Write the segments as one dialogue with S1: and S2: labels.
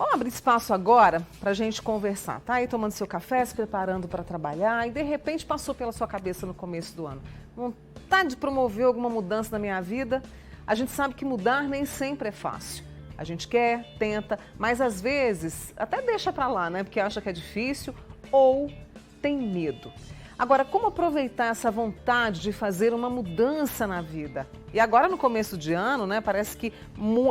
S1: Vamos abrir espaço agora para a gente conversar. Tá aí tomando seu café, se preparando para trabalhar e de repente passou pela sua cabeça no começo do ano. Vontade de promover alguma mudança na minha vida? A gente sabe que mudar nem sempre é fácil. A gente quer, tenta, mas às vezes até deixa para lá, né? Porque acha que é difícil ou tem medo. Agora, como aproveitar essa vontade de fazer uma mudança na vida? E agora no começo de ano, né? Parece que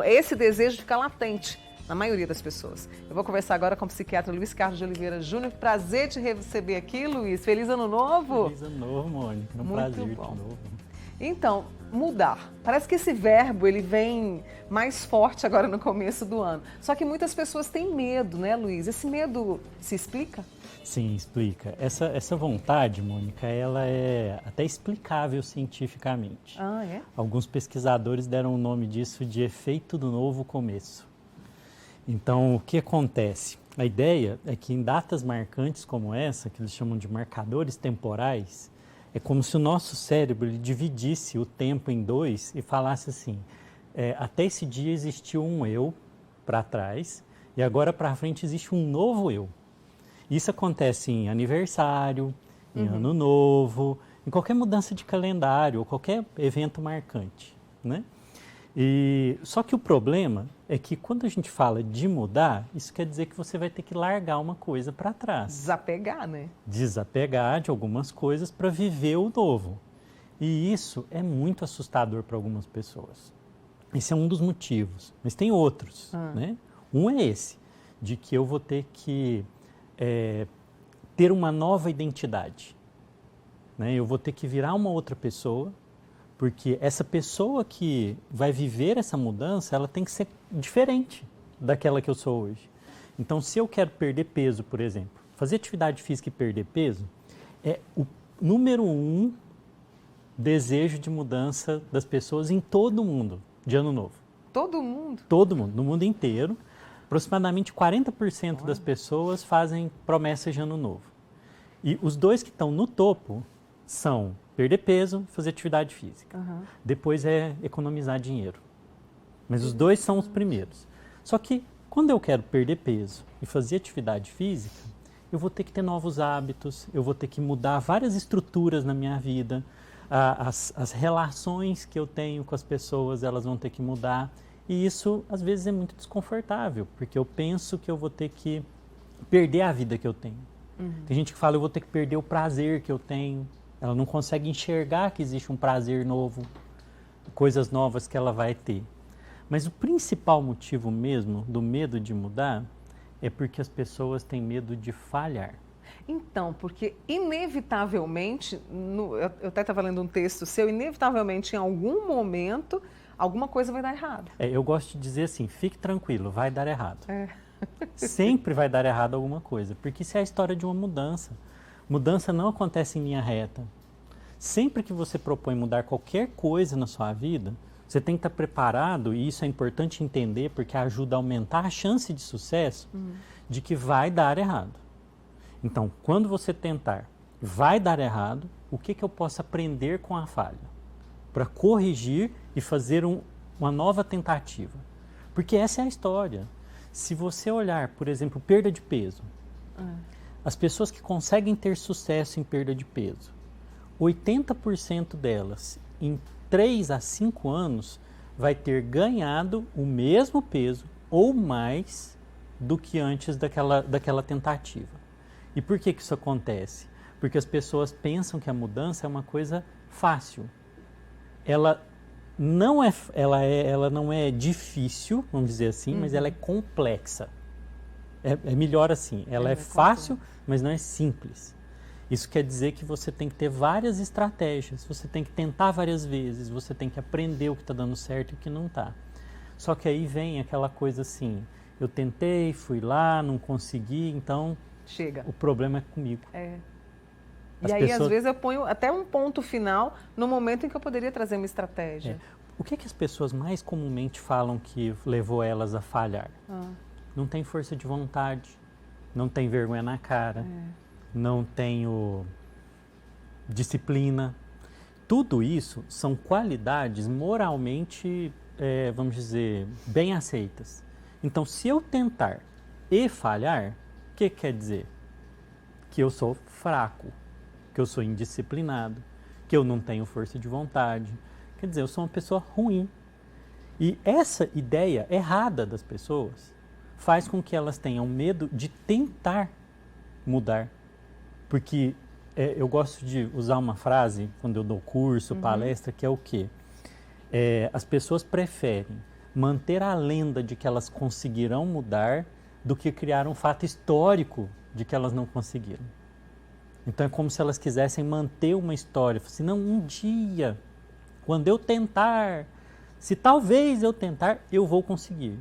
S1: esse desejo fica latente na maioria das pessoas. Eu vou conversar agora com o psiquiatra Luiz Carlos de Oliveira Júnior. Prazer te receber aqui, Luiz. Feliz Ano Novo!
S2: Feliz Ano Novo, Mônica. É um prazer de novo.
S1: Então, mudar. Parece que esse verbo ele vem mais forte agora no começo do ano. Só que muitas pessoas têm medo, né, Luiz? Esse medo se explica?
S2: Sim, explica. Essa vontade, Mônica, ela é até explicável cientificamente.
S1: Ah, é?
S2: Alguns pesquisadores deram o nome disso de efeito do novo começo. Então, o que acontece? A ideia é que em datas marcantes como essa, que eles chamam de marcadores temporais, é como se o nosso cérebro ele dividisse o tempo em dois e falasse assim, até esse dia existiu um eu para trás e agora para frente existe um novo eu. Isso acontece em aniversário, em ano novo, em qualquer mudança de calendário ou qualquer evento marcante, né? Só que o problema é que quando a gente fala de mudar, isso quer dizer que você vai ter que largar uma coisa para trás.
S1: Desapegar, né?
S2: Desapegar de algumas coisas para viver o novo. E isso é muito assustador para algumas pessoas. Esse é um dos motivos, mas tem outros, né? Um é esse, de que eu vou ter que ter uma nova identidade, né? Eu vou ter que virar uma outra pessoa, porque essa pessoa que vai viver essa mudança, ela tem que ser diferente daquela que eu sou hoje. Então, se eu quero perder peso, por exemplo, fazer atividade física e perder peso é o número 1 desejo de mudança das pessoas em todo o mundo, de ano novo.
S1: Todo mundo?
S2: Todo mundo, no mundo inteiro. Aproximadamente 40% das pessoas fazem promessas de ano novo. E os dois que estão no topo são perder peso e fazer atividade física. Depois é economizar dinheiro. Mas os dois são os primeiros. Só que quando eu quero perder peso e fazer atividade física, eu vou ter que ter novos hábitos, eu vou ter que mudar várias estruturas na minha vida, as relações que eu tenho com as pessoas, elas vão ter que mudar. E isso, às vezes, é muito desconfortável, porque eu penso que eu vou ter que perder a vida que eu tenho. Tem gente que fala, eu vou ter que perder o prazer que eu tenho. Ela não consegue enxergar que existe um prazer novo, coisas novas que ela vai ter. Mas o principal motivo mesmo do medo de mudar é porque as pessoas têm medo de falhar.
S1: Então, porque inevitavelmente, eu até estava lendo um texto seu, inevitavelmente em algum momento, alguma coisa vai dar errado.
S2: Eu gosto de dizer assim, fique tranquilo, vai dar errado. Sempre vai dar errado alguma coisa, porque isso é a história de uma mudança. Mudança não acontece em linha reta. Sempre que você propõe mudar qualquer coisa na sua vida, você tem que estar preparado, e isso é importante entender, porque ajuda a aumentar a chance de sucesso de que vai dar errado. Então, quando você tentar, vai dar errado, o que eu posso aprender com a falha? Para corrigir e fazer uma nova tentativa. Porque essa é a história. Se você olhar, por exemplo, perda de peso, as pessoas que conseguem ter sucesso em perda de peso, 80% delas, em 3 a 5 anos, vai ter ganhado o mesmo peso ou mais do que antes daquela tentativa. E por que isso acontece? Porque as pessoas pensam que a mudança é uma coisa fácil. Ela não é difícil, vamos dizer assim, mas ela é complexa. É melhor assim, ela é fácil, mas não é simples. Isso quer dizer que você tem que ter várias estratégias, você tem que tentar várias vezes, você tem que aprender o que está dando certo e o que não está. Só que aí vem aquela coisa assim, eu tentei, fui lá, não consegui, então
S1: chega.
S2: O problema é comigo.
S1: E aí, às vezes, eu ponho até um ponto final no momento em que eu poderia trazer uma estratégia.
S2: O que as pessoas mais comumente falam que levou elas a falhar? Não tem força de vontade, não tem vergonha na cara, não tenho disciplina. Tudo isso são qualidades moralmente, vamos dizer, bem aceitas. Então, se eu tentar e falhar, o que quer dizer? Que eu sou fraco, que eu sou indisciplinado, que eu não tenho força de vontade. Quer dizer, eu sou uma pessoa ruim. E essa ideia errada das pessoas faz com que elas tenham medo de tentar mudar. Porque eu gosto de usar uma frase, quando eu dou curso, palestra, que é o quê? As pessoas preferem manter a lenda de que elas conseguirão mudar do que criar um fato histórico de que elas não conseguiram. Então é como se elas quisessem manter uma história. Assim, não, um dia, quando eu tentar, se talvez eu tentar, eu vou conseguir.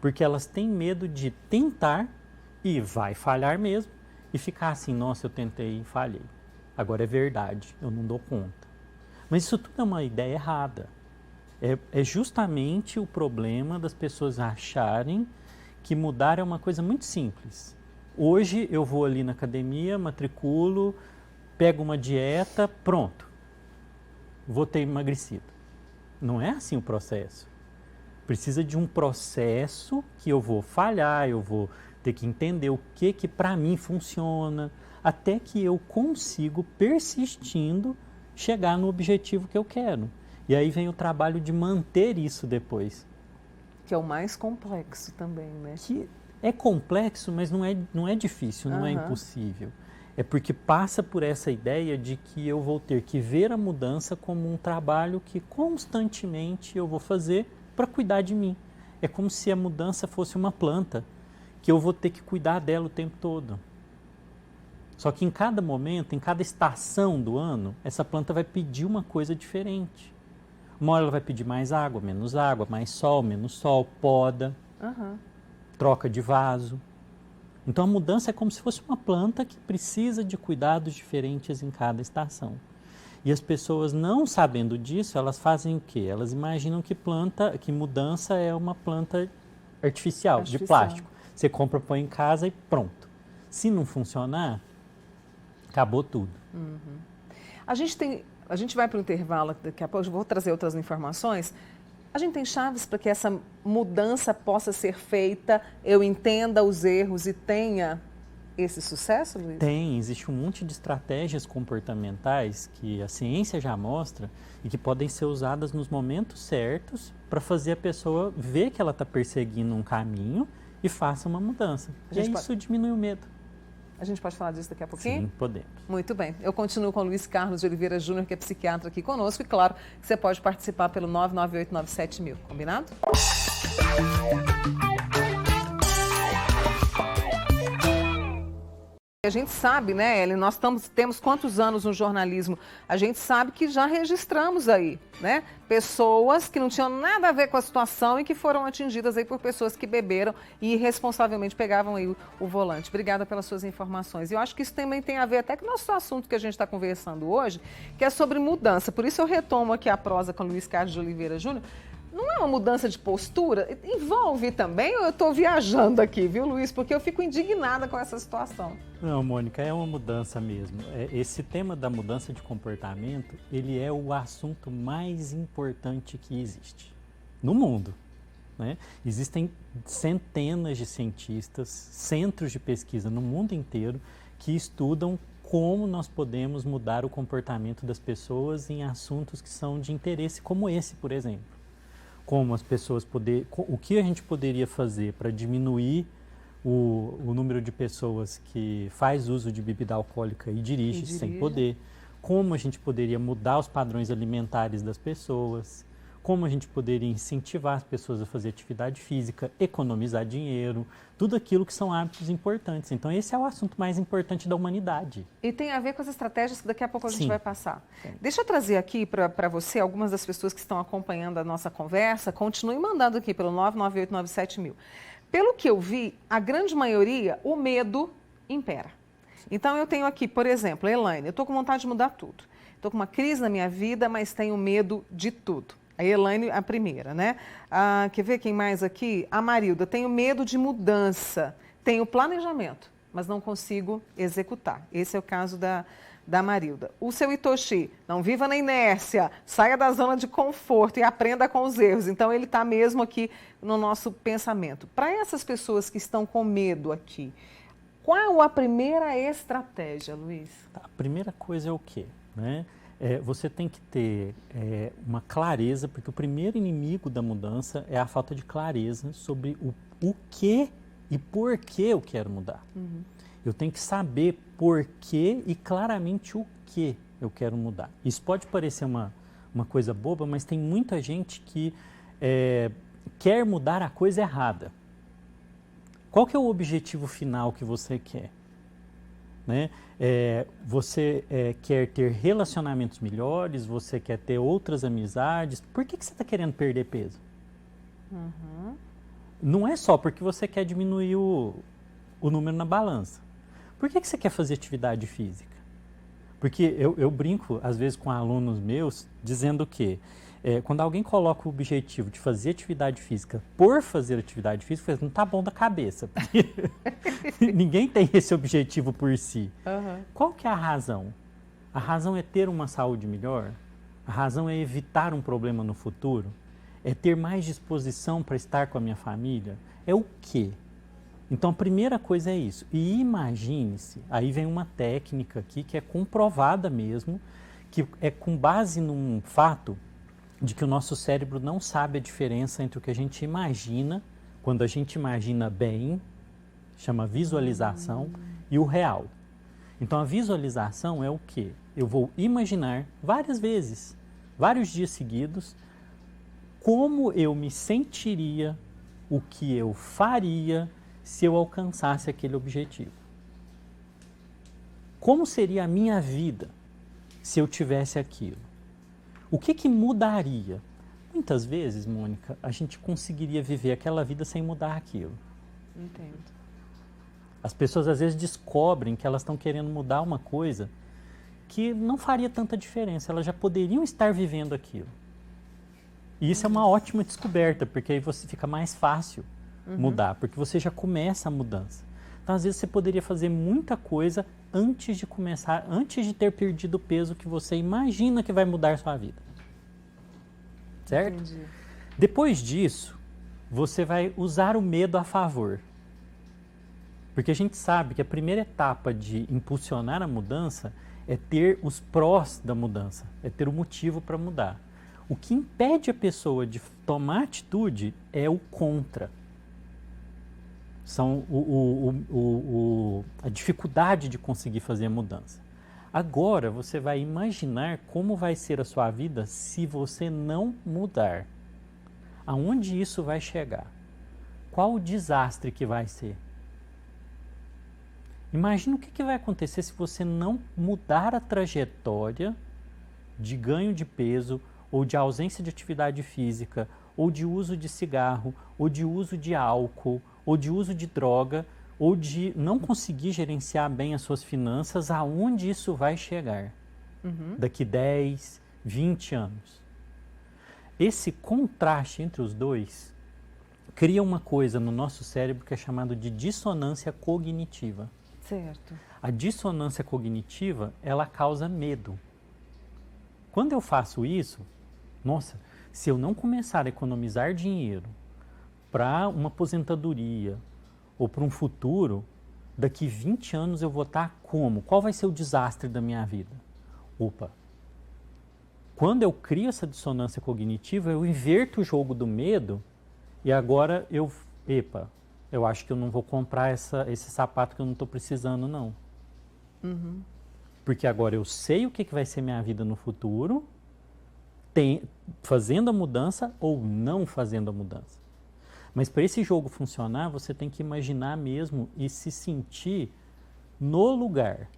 S2: Porque elas têm medo de tentar e vai falhar mesmo e ficar assim, nossa, eu tentei e falhei. Agora é verdade, eu não dou conta. Mas isso tudo é uma ideia errada. É justamente o problema das pessoas acharem que mudar é uma coisa muito simples. Hoje eu vou ali na academia, matriculo, pego uma dieta, pronto. Vou ter emagrecido. Não é assim o processo. Precisa de um processo que eu vou falhar, eu vou ter que entender o que para mim funciona, até que eu consigo, persistindo, chegar no objetivo que eu quero. E aí vem o trabalho de manter isso depois.
S1: Que é o mais complexo também, né?
S2: Que é complexo, mas não é difícil, não é impossível. É porque passa por essa ideia de que eu vou ter que ver a mudança como um trabalho que constantemente eu vou fazer para cuidar de mim. É como se a mudança fosse uma planta, que eu vou ter que cuidar dela o tempo todo. Só que em cada momento, em cada estação do ano, essa planta vai pedir uma coisa diferente. Uma hora ela vai pedir mais água, mais sol, menos sol, poda, troca de vaso. Então a mudança é como se fosse uma planta que precisa de cuidados diferentes em cada estação. E as pessoas, não sabendo disso, elas fazem o quê? Elas imaginam que mudança é uma planta artificial, de plástico. Você compra, põe em casa e pronto. Se não funcionar, acabou tudo.
S1: A gente vai para o intervalo daqui a pouco, eu vou trazer outras informações. A gente tem chaves para que essa mudança possa ser feita, eu entenda os erros e tenha esse sucesso, Luiz?
S2: Existe um monte de estratégias comportamentais que a ciência já mostra e que podem ser usadas nos momentos certos para fazer a pessoa ver que ela está perseguindo um caminho e faça uma mudança. E isso diminui o medo.
S1: A gente pode falar disso daqui a pouquinho?
S2: Sim, podemos.
S1: Muito bem. Eu continuo com o Luiz Carlos de Oliveira Júnior, que é psiquiatra aqui conosco. E claro, que você pode participar pelo 998-97000. Combinado? A gente sabe, né, Ellen, nós temos quantos anos no jornalismo? A gente sabe que já registramos aí, né, pessoas que não tinham nada a ver com a situação e que foram atingidas aí por pessoas que beberam e irresponsavelmente pegavam aí o volante. Obrigada pelas suas informações. E eu acho que isso também tem a ver até com o nosso assunto que a gente está conversando hoje, que é sobre mudança. Por isso eu retomo aqui a prosa com o Luiz Carlos de Oliveira Júnior. Não é uma mudança de postura? Envolve também ou eu estou viajando aqui, viu, Luiz? Porque eu fico indignada com essa situação.
S2: Não, Mônica, é uma mudança mesmo. Esse tema da mudança de comportamento, ele é o assunto mais importante que existe no mundo, né? Existem centenas de cientistas, centros de pesquisa no mundo inteiro que estudam como nós podemos mudar o comportamento das pessoas em assuntos que são de interesse, como esse, por exemplo. Como as pessoas o que a gente poderia fazer para diminuir o número de pessoas que faz uso de bebida alcoólica e dirige sem poder, como a gente poderia mudar os padrões alimentares das pessoas, como a gente poderia incentivar as pessoas a fazer atividade física, economizar dinheiro, tudo aquilo que são hábitos importantes. Então esse é o assunto mais importante da humanidade.
S1: E tem a ver com as estratégias que daqui a pouco a gente vai passar. Deixa eu trazer aqui para você algumas das pessoas que estão acompanhando a nossa conversa. Continue mandando aqui pelo 998-97000. Pelo que eu vi, a grande maioria, o medo impera. Então eu tenho aqui, por exemplo, Elaine, eu estou com vontade de mudar tudo. Estou com uma crise na minha vida, mas tenho medo de tudo. A Elaine, a primeira, né? Quer ver quem mais aqui? A Marilda, tenho medo de mudança, tenho planejamento, mas não consigo executar. Esse é o caso da da Marilda. O seu Itoshi, não viva na inércia, saia da zona de conforto e aprenda com os erros. Então, ele está mesmo aqui no nosso pensamento. Para essas pessoas que estão com medo aqui, qual a primeira estratégia, Luiz?
S2: A primeira coisa é o quê? Né? Você tem que ter uma clareza, porque o primeiro inimigo da mudança é a falta de clareza sobre o que e por que eu quero mudar. Uhum. Eu tenho que saber por que e claramente o que eu quero mudar. Isso pode parecer uma coisa boba, mas tem muita gente que quer mudar a coisa errada. Qual que é o objetivo final que você quer? Né? Você quer ter relacionamentos melhores, você quer ter outras amizades. Por que você está querendo perder peso? Uhum. Não é só porque você quer diminuir o número na balança. Por que você quer fazer atividade física? Porque eu brinco, às vezes, com alunos meus, dizendo que quando alguém coloca o objetivo de fazer atividade física por fazer atividade física, não está bom da cabeça. Ninguém tem esse objetivo por si. Uhum. Qual que é a razão? A razão é ter uma saúde melhor? A razão é evitar um problema no futuro? É ter mais disposição para estar com a minha família? É o quê? Então, a primeira coisa é isso. E imagine-se, aí vem uma técnica aqui que é comprovada mesmo, que é com base num fato de que o nosso cérebro não sabe a diferença entre o que a gente imagina, quando a gente imagina bem, chama visualização, e o real. Então, a visualização é o quê? Eu vou imaginar várias vezes, vários dias seguidos, como eu me sentiria, o que eu faria, se eu alcançasse aquele objetivo. Como seria a minha vida se eu tivesse aquilo? O que mudaria? Muitas vezes, Mônica, a gente conseguiria viver aquela vida sem mudar aquilo.
S1: Entendo.
S2: As pessoas às vezes descobrem que elas estão querendo mudar uma coisa que não faria tanta diferença, elas já poderiam estar vivendo aquilo. E isso é uma ótima descoberta, porque aí você fica mais fácil mudar, porque você já começa a mudança. Então, às vezes, você poderia fazer muita coisa antes de começar, antes de ter perdido o peso que você imagina que vai mudar sua vida. Certo?
S1: Entendi.
S2: Depois disso, você vai usar o medo a favor. Porque a gente sabe que a primeira etapa de impulsionar a mudança é ter os prós da mudança, é ter o motivo para mudar. O que impede a pessoa de tomar atitude é o contra. São a dificuldade de conseguir fazer a mudança. Agora você vai imaginar como vai ser a sua vida se você não mudar. Aonde isso vai chegar? Qual o desastre que vai ser? Imagina o que vai acontecer se você não mudar a trajetória de ganho de peso, ou de ausência de atividade física, ou de uso de cigarro, ou de uso de álcool, ou de uso de droga, ou de não conseguir gerenciar bem as suas finanças. Aonde isso vai chegar? Daqui 10, 20 anos. Esse contraste entre os dois cria uma coisa no nosso cérebro que é chamado de dissonância cognitiva.
S1: Certo.
S2: A dissonância cognitiva, ela causa medo. Quando eu faço isso, nossa, se eu não começar a economizar dinheiro para uma aposentadoria ou para um futuro, daqui 20 anos eu vou estar como? Qual vai ser o desastre da minha vida? Opa! Quando eu crio essa dissonância cognitiva, eu inverto o jogo do medo e agora eu acho que eu não vou comprar esse sapato que eu não estou precisando, não. Porque agora eu sei o que vai ser minha vida no futuro, fazendo a mudança ou não fazendo a mudança. Mas para esse jogo funcionar, você tem que imaginar mesmo e se sentir no lugar.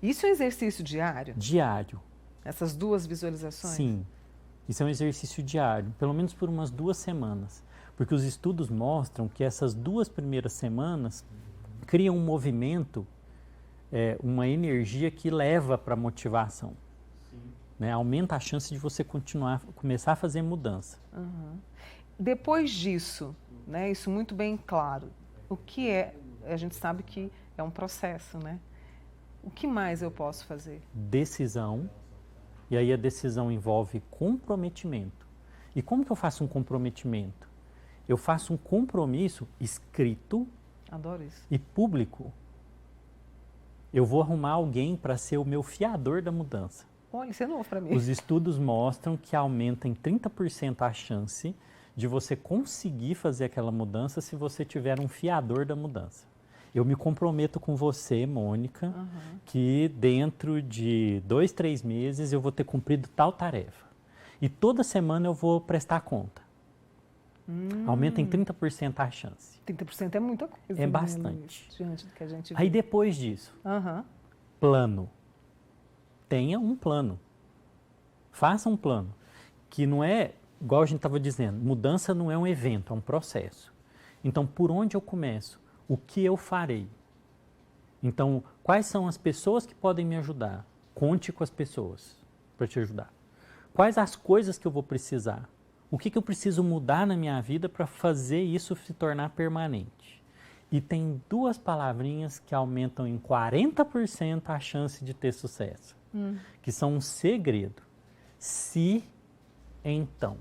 S1: Isso é um exercício diário?
S2: Diário.
S1: Essas duas visualizações?
S2: Sim. Isso é um exercício diário, pelo menos por umas 2 semanas. Porque os estudos mostram que essas 2 primeiras semanas criam um movimento, uma energia que leva para a motivação. Né? Aumenta a chance de você começar a fazer mudança.
S1: Depois disso, né, isso muito bem claro, o que é, a gente sabe que é um processo, né? O que mais eu posso fazer?
S2: Decisão, e aí a decisão envolve comprometimento. E como que eu faço um comprometimento? Eu faço um compromisso escrito
S1: Adoro isso.
S2: e público. Eu vou arrumar alguém para ser o meu fiador da mudança.
S1: Olha, isso é novo para mim.
S2: Os estudos mostram que aumenta em 30% a chance de você conseguir fazer aquela mudança se você tiver um fiador da mudança. Eu me comprometo com você, Mônica, que dentro de 2, 3 meses eu vou ter cumprido tal tarefa. E toda semana eu vou prestar conta. Aumenta em 30% a chance.
S1: 30% é muita coisa.
S2: É
S1: né,
S2: bastante.
S1: Luiz? Diante do que a gente
S2: Aí
S1: vê.
S2: depois disso, plano. Tenha um plano. Faça um plano. Que não é, igual a gente estava dizendo, mudança não é um evento, é um processo. Então, por onde eu começo? O que eu farei? Então, quais são as pessoas que podem me ajudar? Conte com as pessoas para te ajudar. Quais as coisas que eu vou precisar? O que eu preciso mudar na minha vida para fazer isso se tornar permanente? E tem 2 palavrinhas que aumentam em 40% a chance de ter sucesso, que são um segredo. Se, então.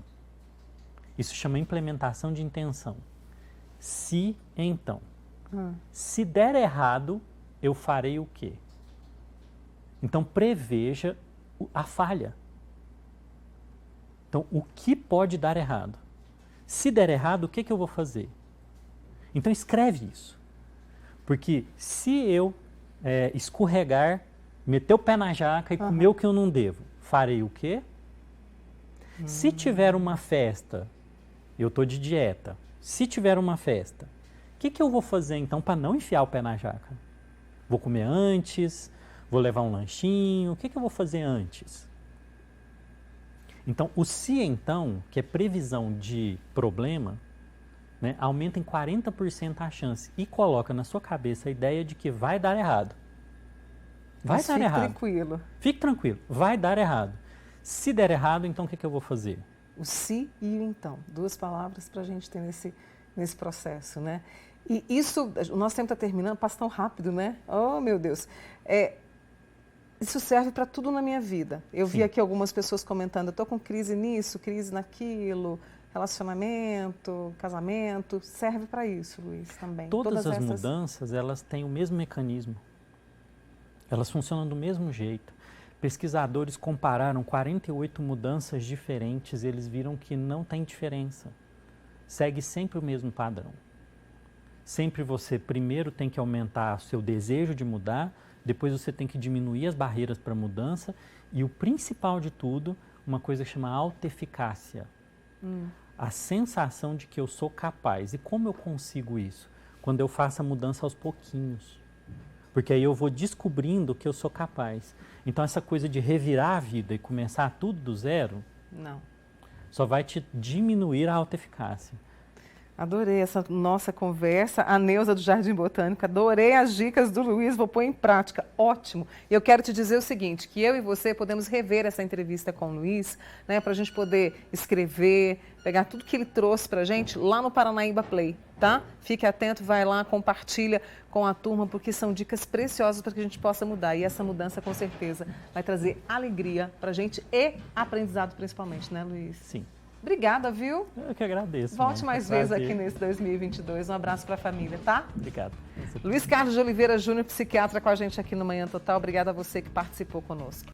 S2: Isso chama implementação de intenção. Se, então. Se der errado, eu farei o quê? Então, preveja a falha. Então, o que pode dar errado? Se der errado, o que eu vou fazer? Então, escreve isso. Porque se eu escorregar, meter o pé na jaca e comer o que eu não devo, farei o quê? Se tiver uma festa, eu estou de dieta, se tiver uma festa, o que eu vou fazer então para não enfiar o pé na jaca? Vou comer antes? Vou levar um lanchinho? O que eu vou fazer antes? Então, o se então, que é previsão de problema, né, aumenta em 40% a chance e coloca na sua cabeça a ideia de que vai dar errado. Vai dar errado.
S1: Fique tranquilo.
S2: Fique tranquilo, vai dar errado. Se der errado, então o que eu vou fazer?
S1: O se e o então. 2 palavras para a gente ter nesse processo, né? E isso, o nosso tempo está terminando, passa tão rápido, né? Oh, meu Deus. Isso serve para tudo na minha vida. Eu vi aqui algumas pessoas comentando, eu estou com crise nisso, crise naquilo, relacionamento, casamento. Serve para isso, Luiz, também.
S2: Todas as mudanças, elas têm o mesmo mecanismo. Elas funcionam do mesmo jeito. Pesquisadores compararam 48 mudanças diferentes e eles viram que não tem diferença. Segue sempre o mesmo padrão. Sempre você primeiro tem que aumentar o seu desejo de mudar, depois você tem que diminuir as barreiras para a mudança e o principal de tudo, uma coisa que chama autoeficácia. A sensação de que eu sou capaz. E como eu consigo isso? Quando eu faço a mudança aos pouquinhos. Porque aí eu vou descobrindo que eu sou capaz. Então essa coisa de revirar a vida e começar tudo do zero,
S1: não.
S2: Só vai te diminuir a autoeficácia.
S1: Adorei essa nossa conversa. A Neuza do Jardim Botânico, adorei as dicas do Luiz, vou pôr em prática. Ótimo. E eu quero te dizer o seguinte, que eu e você podemos rever essa entrevista com o Luiz, né, para a gente poder escrever, pegar tudo que ele trouxe para a gente lá no Paranaíba Play, tá? Fique atento, vai lá, compartilha com a turma, porque são dicas preciosas para que a gente possa mudar. E essa mudança, com certeza, vai trazer alegria para a gente e aprendizado principalmente, né, Luiz?
S2: Sim.
S1: Obrigada, viu?
S2: Eu que agradeço.
S1: Volte mais vezes aqui nesse 2022. Um abraço para a família, tá?
S2: Obrigado.
S1: Luiz Carlos de Oliveira Júnior, psiquiatra, com a gente aqui no Manhã Total. Obrigada a você que participou conosco.